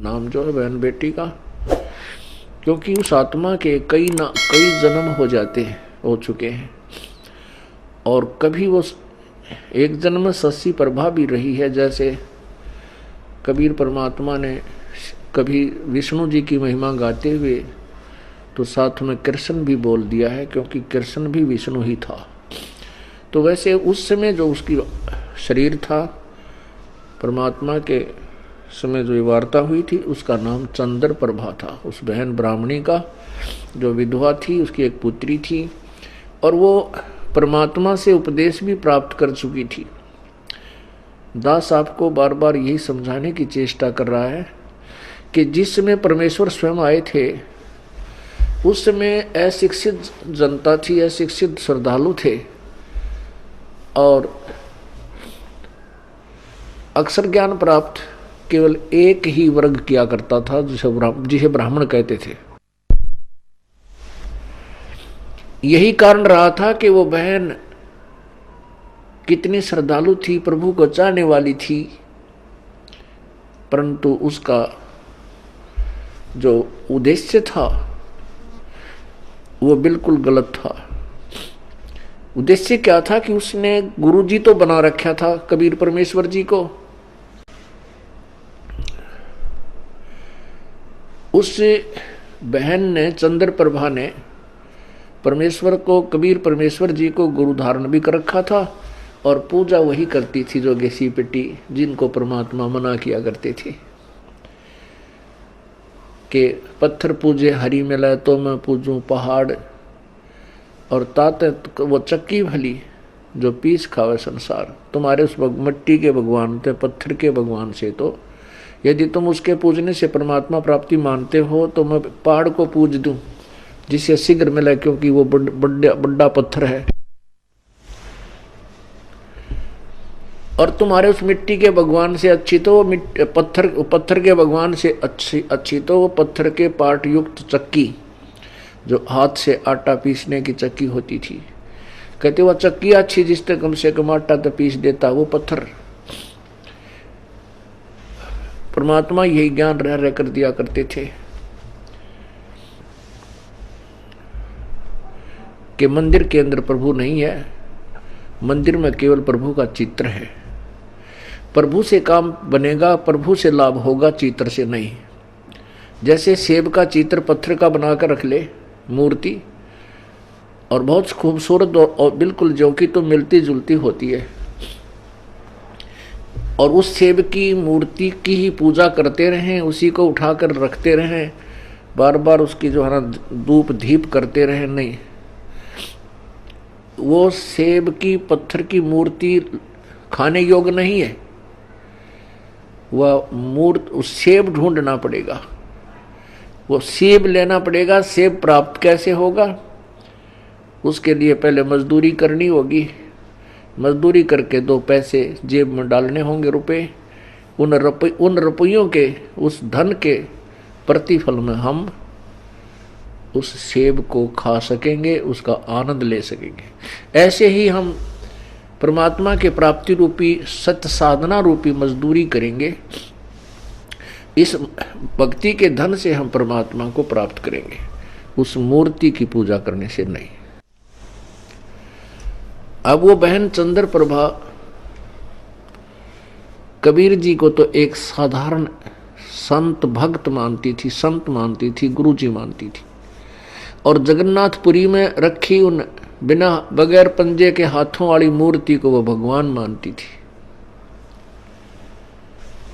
नाम जो है बहन बेटी का, क्योंकि उस आत्मा के कई जन्म हो जाते हैं, हो चुके हैं, और कभी वो एक जन्म में शशि प्रभा भी रही है। जैसे कबीर परमात्मा ने कभी विष्णु जी की महिमा गाते हुए तो साथ में कृष्ण भी बोल दिया है, क्योंकि कृष्ण भी विष्णु ही था। तो वैसे उस समय जो उसकी शरीर था, परमात्मा के समय जो वार्ता हुई थी, उसका नाम चंद्र प्रभा था। उस बहन ब्राह्मणी का जो विधवा थी, उसकी एक पुत्री थी, और वो परमात्मा से उपदेश भी प्राप्त कर चुकी थी। दास आपको बार बार यही समझाने की चेष्टा कर रहा है कि जिस समय परमेश्वर स्वयं आए थे, उस समय अशिक्षित जनता थी, अशिक्षित श्रद्धालु थे, और अक्षर ज्ञान प्राप्त केवल एक ही वर्ग किया करता था, जिसे ब्राह्मण कहते थे। यही कारण रहा था कि वो बहन कितनी श्रद्धालु थी, प्रभु को चाहने वाली थी, परंतु उसका जो उद्देश्य था वो बिल्कुल गलत था। उद्देश्य क्या था कि उसने गुरु जी तो बना रखा था कबीर परमेश्वर जी को, उस बहन ने, चंद्र प्रभा ने परमेश्वर को, कबीर परमेश्वर जी को गुरु धारण भी कर रखा था, और पूजा वही करती थी जो घिसी पिटी, जिनको परमात्मा मना किया करते थे कि पत्थर पूजे हरि मिला तो मैं पूजूं पहाड़, और ताते वो चक्की भली जो पीस खावे संसार। तुम्हारे उस मिट्टी के भगवान थे, पत्थर के भगवान से, तो यदि तुम उसके पूजने से परमात्मा प्राप्ति मानते हो तो मैं पहाड़ को पूज दूं जिससे शीघ्र मिला, क्योंकि वो बड़ा पत्थर है। और तुम्हारे उस मिट्टी के भगवान से अच्छी तो पत्थर के भगवान से अच्छी तो वो पत्थर के पार्ट युक्त चक्की, जो हाथ से आटा पीसने की चक्की होती थी, कहते वो चक्की अच्छी जिससे कम से कम आटा तो पीस देता वो पत्थर। परमात्मा यही ज्ञान रह कर दिया करते थे कि मंदिर के अंदर प्रभु नहीं है, मंदिर में केवल प्रभु का चित्र है। प्रभु से काम बनेगा, प्रभु से लाभ होगा, चित्र से नहीं। जैसे सेब का चित्र पत्थर का बनाकर रख ले मूर्ति, और बहुत खूबसूरत और बिल्कुल जो कि तो मिलती जुलती होती है, और उस सेब की मूर्ति की ही पूजा करते रहें, उसी को उठाकर रखते रहें, बार बार उसकी जो है ना धूप दीप करते रहें, नहीं, वो सेब की पत्थर की मूर्ति खाने योग्य नहीं है। वह उस सेब ढूंढना पड़ेगा, वो सेब लेना पड़ेगा। सेब प्राप्त कैसे होगा? उसके लिए पहले मजदूरी करनी होगी, मजदूरी करके 2 पैसे जेब में डालने होंगे, रुपए। उन रुपयों के, उस धन के प्रतिफल में हम उस सेब को खा सकेंगे, उसका आनंद ले सकेंगे। ऐसे ही हम परमात्मा के प्राप्ति रूपी सत्य साधना रूपी मजदूरी करेंगे। इस भक्ति के धन से हम परमात्मा को प्राप्त करेंगे, उस मूर्ति की पूजा करने से नहीं। अब वो बहन चंद्र प्रभा कबीर जी को तो एक साधारण संत भक्त मानती थी, संत मानती थी, गुरु जी मानती थी, और जगन्नाथपुरी में रखी उन बिना बगैर पंजे के हाथों वाली मूर्ति को वो भगवान मानती थी।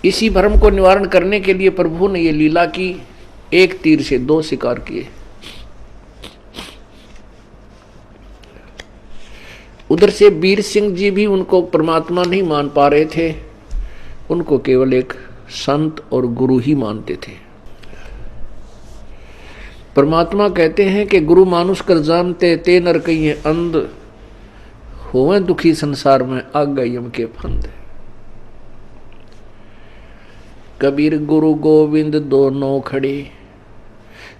इसी भ्रम को निवारण करने के लिए प्रभु ने ये लीला की, एक तीर से 2 शिकार किए। उधर से वीर सिंह जी भी उनको परमात्मा नहीं मान पा रहे थे, उनको केवल एक संत और गुरु ही मानते थे। परमात्मा कहते हैं कि गुरु मानुष कर जानते ते नर कहिए अंध, होवे दुखी संसार में आज्ञा यम के फंद। कबीर गुरु गोविंद दोनों खड़े,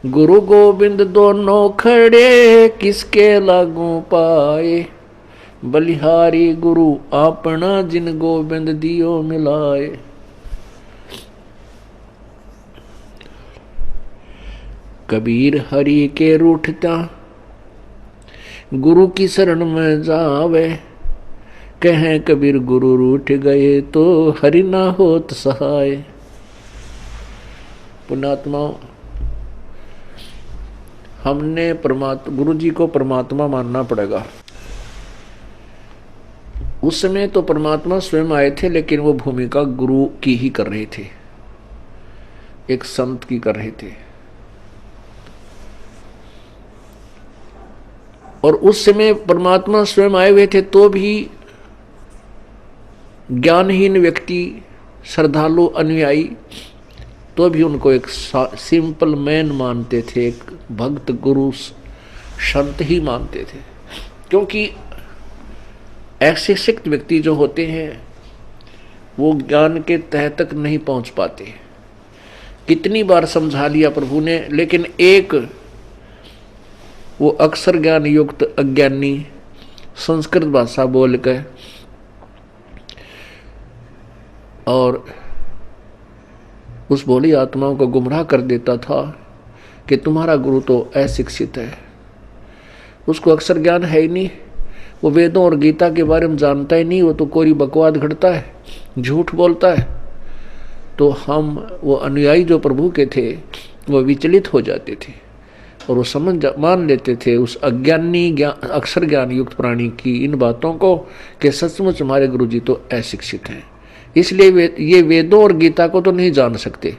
गुरु गोविंद दोनों खड़े, किसके लागू पाए, बलिहारी गुरु अपना जिन गोविंद दियो मिलाए। कबीर हरि के रूठता गुरु की शरण में जावे, कहें कबीर गुरु रूठ गए तो हरि ना होत सहाय। पुण्यात्माओं, हमने गुरु जी को परमात्मा मानना पड़ेगा। उस समय तो परमात्मा स्वयं आए थे, लेकिन वो भूमिका गुरु की ही कर रहे थे, एक संत की कर रहे थे। और उस समय परमात्मा स्वयं आए हुए थे तो भी ज्ञानहीन व्यक्ति, श्रद्धालु, अनुयायी तो भी उनको एक सिंपल मैन मानते थे, एक भक्त गुरु संत ही मानते थे। क्योंकि ऐसे शिक्षित व्यक्ति जो होते हैं वो ज्ञान के तह तक नहीं पहुंच पाते। कितनी बार समझा लिया प्रभु ने, लेकिन एक वो अक्षर ज्ञान युक्त अज्ञानी संस्कृत भाषा बोलकर और उस भोली आत्माओं को गुमराह कर देता था कि तुम्हारा गुरु तो अशिक्षित है, उसको अक्षर ज्ञान है ही नहीं, वो वेदों और गीता के बारे में जानता ही नहीं, वो तो कोई बकवाद घड़ता है, झूठ बोलता है। तो हम वो अनुयायी जो प्रभु के थे वो विचलित हो जाते थे और वो मान लेते थे उस अज्ञानी अक्षर ज्ञान युक्त प्राणी की इन बातों को कि सचमुच हमारे गुरु जी तो अशिक्षित हैं, इसलिए ये वेदों और गीता को तो नहीं जान सकते।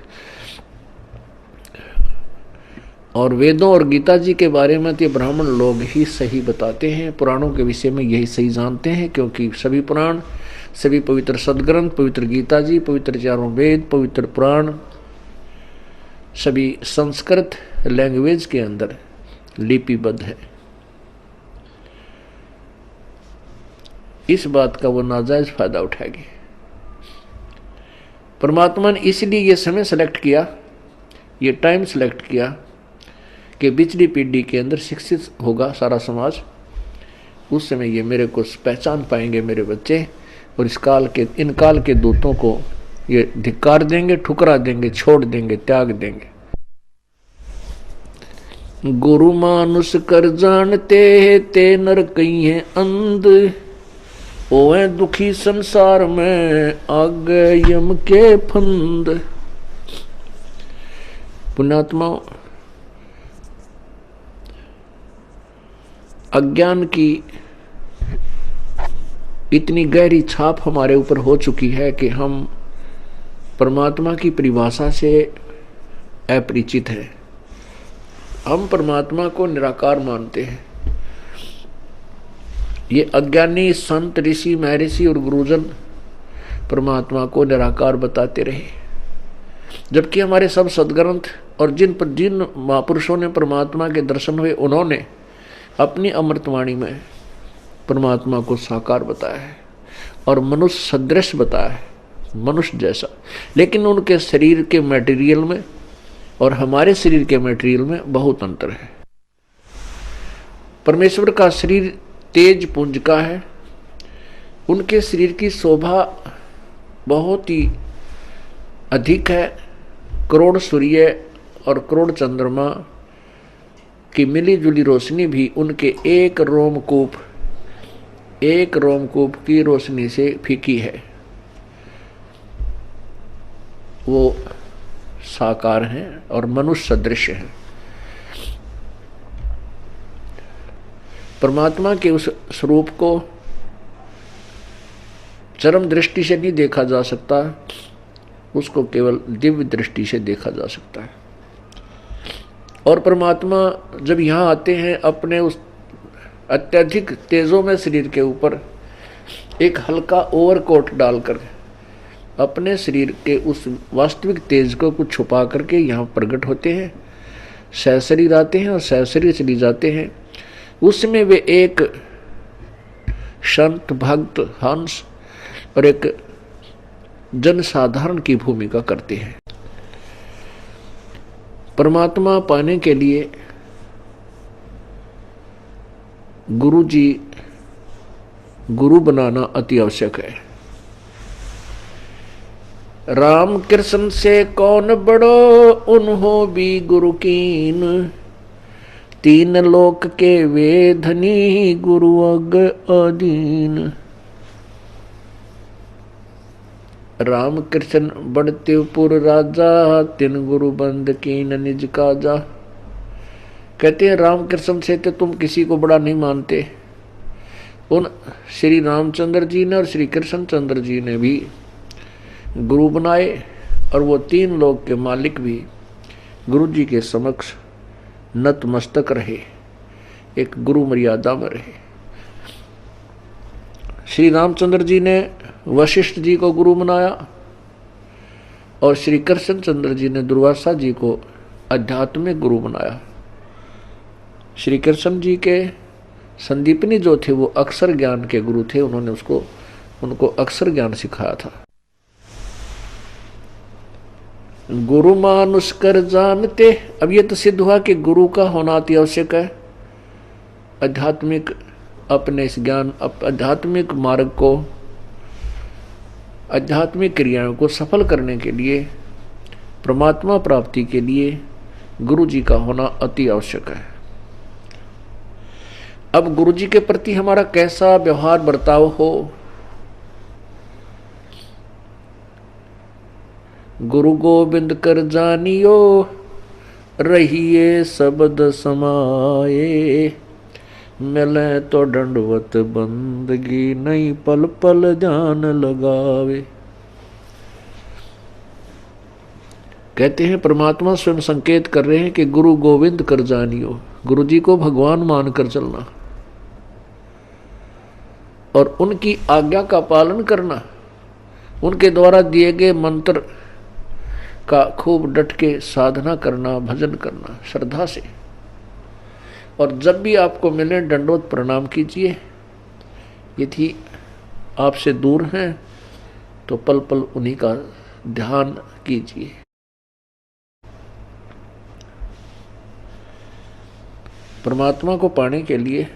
और वेदों और गीता जी के बारे में तो ब्राह्मण लोग ही सही बताते हैं, पुराणों के विषय में यही सही जानते हैं, क्योंकि सभी पुराण, सभी पवित्र सदग्रंथ, पवित्र गीता जी, पवित्र चारों वेद, पवित्र पुराण सभी संस्कृत लैंग्वेज के अंदर लिपिबद्ध है। इस बात का वो नाजायज फायदा उठाएगी। परमात्मा ने इसलिए ये समय सेलेक्ट किया, ये टाइम सेलेक्ट किया कि पिछली पीढ़ी के अंदर शिक्षित होगा सारा समाज। उस समय ये मेरे को पहचान पाएंगे मेरे बच्चे, और इन काल के दूतों को ये धिक्कार देंगे, ठुकरा देंगे, छोड़ देंगे, त्याग देंगे। गुरु मानुष कर जानते ते नर कई है अंध, ओए दुखी संसार में आगे यम के फंद। पुण्यात्मा, अज्ञान की इतनी गहरी छाप हमारे ऊपर हो चुकी है कि हम परमात्मा की परिभाषा से अपरिचित हैं। हम परमात्मा को निराकार मानते हैं। ये अज्ञानी संत, ऋषि, महर्षि और गुरुजन परमात्मा को निराकार बताते रहे, जबकि हमारे सब सदग्रंथ और जिन महापुरुषों ने परमात्मा के दर्शन हुए उन्होंने अपनी अमृतवाणी में परमात्मा को साकार बताया है और मनुष्य सदृश बताया है, मनुष्य जैसा। लेकिन उनके शरीर के मटेरियल में और हमारे शरीर के मटेरियल में बहुत अंतर है। परमेश्वर का शरीर तेज पुंज का है, उनके शरीर की शोभा बहुत ही अधिक है। करोड़ सूर्य और करोड़ चंद्रमा की मिली जुली रोशनी भी उनके एक रोमकूप की रोशनी से फीकी है। वो साकार हैं और मनुष्य सदृश हैं। परमात्मा के उस स्वरूप को चरम दृष्टि से नहीं देखा जा सकता, उसको केवल दिव्य दृष्टि से देखा जा सकता है। और परमात्मा जब यहाँ आते हैं अपने उस अत्यधिक तेजों में शरीर के ऊपर एक हल्का ओवरकोट डालकर अपने शरीर के उस वास्तविक तेज को कुछ छुपा करके यहाँ प्रकट होते हैं, सहशरीर आते हैं और सहशरीर चली जाते हैं। उसमें वे एक संत, भक्त, हंस और एक जनसाधारण की भूमिका करते हैं। परमात्मा पाने के लिए गुरु बनाना अति आवश्यक है। राम कृष्ण से कौन बड़ो उन्हों भी गुरु कीन, तीन लोक के वे धनी गुरु अग अधीन। राम कृष्ण बड़तेपुर राजा, तिन गुरु बंद कीन निज काजा। कहते हैं राम कृष्ण से तो तुम किसी को बड़ा नहीं मानते। उन श्री रामचंद्र जी ने और श्री कृष्ण चंद्र जी ने भी गुरु बनाए, और वो तीन लोक के मालिक भी गुरु जी के समक्ष नतमस्तक रहे, एक गुरु मर्यादा में रहे। श्री रामचंद्र जी ने वशिष्ठ जी को गुरु बनाया, और श्री कृष्ण चंद्र जी ने दुर्वासा जी को आध्यात्मिक गुरु बनाया। श्री कृष्ण जी के संदीपनी जो थे वो अक्षर ज्ञान के गुरु थे, उन्होंने उनको अक्षर ज्ञान सिखाया था। गुरु मानुष कर जानते, अब ये तो सिद्ध हुआ कि गुरु का होना अति आवश्यक है। आध्यात्मिक अपने इस ज्ञान आध्यात्मिक मार्ग को, आध्यात्मिक क्रियाओं को सफल करने के लिए, परमात्मा प्राप्ति के लिए गुरु जी का होना अति आवश्यक है। अब गुरु जी के प्रति हमारा कैसा व्यवहार बर्ताव हो, गुरु गोविंद कर जानियो, रहिए शब्द समाये, मिले तो दंडवत बंदगी, नहीं पल पल ध्यान लगावे। कहते हैं परमात्मा स्वयं संकेत कर रहे हैं कि गुरु गोविंद कर जानियो, गुरु जी को भगवान मानकर चलना और उनकी आज्ञा का पालन करना, उनके द्वारा दिए गए मंत्र का खूब डट के साधना करना, भजन करना श्रद्धा से। और जब भी आपको मिले दंडोत प्रणाम कीजिए। यदि आपसे दूर हैं तो पल पल उन्हीं का ध्यान कीजिए। परमात्मा को पाने के लिए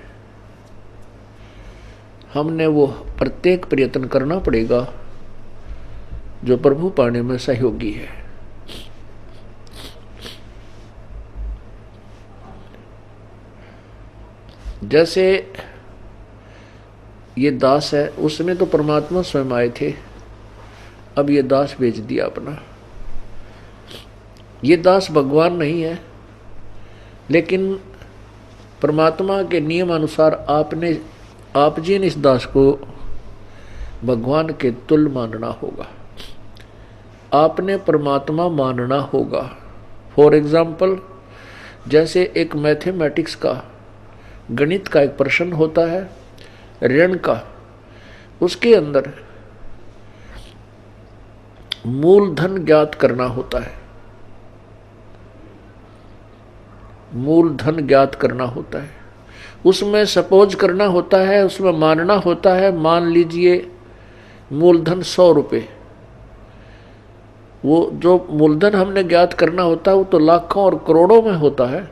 हमने वो प्रत्येक प्रयत्न करना पड़ेगा जो प्रभु पाने में सहयोगी है। जैसे ये दास है, उसमें तो परमात्मा स्वयं आए थे, अब ये दास बेच दिया अपना। ये दास भगवान नहीं है, लेकिन परमात्मा के नियम अनुसार आप जी ने इस दास को भगवान के तुल्य मानना होगा, आपने परमात्मा मानना होगा। फॉर एग्जाम्पल, जैसे एक मैथमेटिक्स का, गणित का एक प्रश्न होता है ऋण का, उसके अंदर मूलधन ज्ञात करना होता है, मूलधन ज्ञात करना होता है, उसमें सपोज करना होता है, उसमें मानना होता है, मान लीजिए मूलधन 100 रुपये। वो जो मूलधन हमने ज्ञात करना होता है वो तो लाखों और करोड़ों में होता है,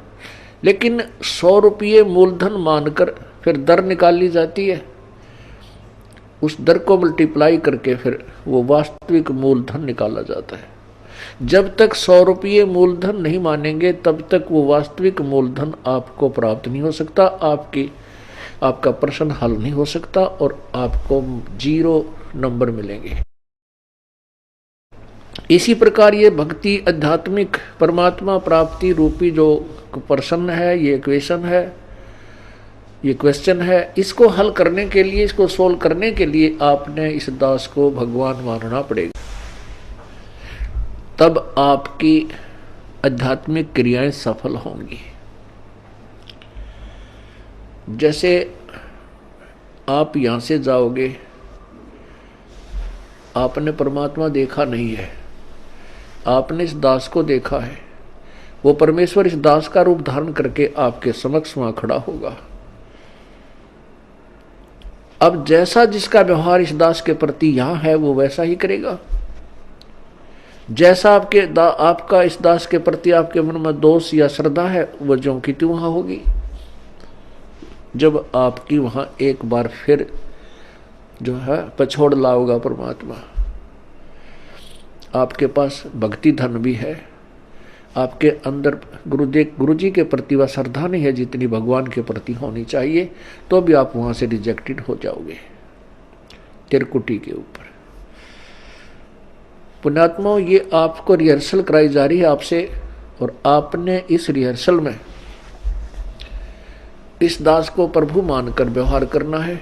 लेकिन 100 रुपये मूलधन मानकर फिर दर निकाली जाती है, उस दर को मल्टीप्लाई करके फिर वो वास्तविक मूलधन निकाला जाता है। जब तक 100 रुपये मूलधन नहीं मानेंगे तब तक वो वास्तविक मूलधन आपको प्राप्त नहीं हो सकता, आपका प्रश्न हल नहीं हो सकता और आपको 0 नंबर मिलेंगे। इसी प्रकार ये भक्ति आध्यात्मिक परमात्मा प्राप्ति रूपी जो प्रश्न है, ये इक्वेशन है, ये क्वेश्चन है, इसको हल करने के लिए, इसको सोल्व करने के लिए आपने इस दास को भगवान मानना पड़ेगा। तब आपकी आध्यात्मिक क्रियाएं सफल होंगी। जैसे आप यहां से जाओगे, आपने परमात्मा देखा नहीं है, आपने इस दास को देखा है, वो परमेश्वर इस दास का रूप धारण करके आपके समक्ष वहां खड़ा होगा। अब जैसा जिसका व्यवहार इस दास के प्रति यहां है वो वैसा ही करेगा। जैसा आपका इस दास के प्रति आपके मन में दोष या श्रद्धा है वो ज्यों की त्यों वहां होगी। जब आपकी वहां एक बार फिर जो है पछोड़ लाओगा परमात्मा, आपके पास भक्ति धन भी है, आपके अंदर गुरु जी के प्रति वह श्रद्धा नहीं है जितनी भगवान के प्रति होनी चाहिए, तो भी आप वहां से रिजेक्टेड हो जाओगे त्रिकुटी के ऊपर। पुण्यात्मा, ये आपको रिहर्सल कराई जा रही है आपसे, और आपने इस रिहर्सल में इस दास को प्रभु मानकर व्यवहार करना है।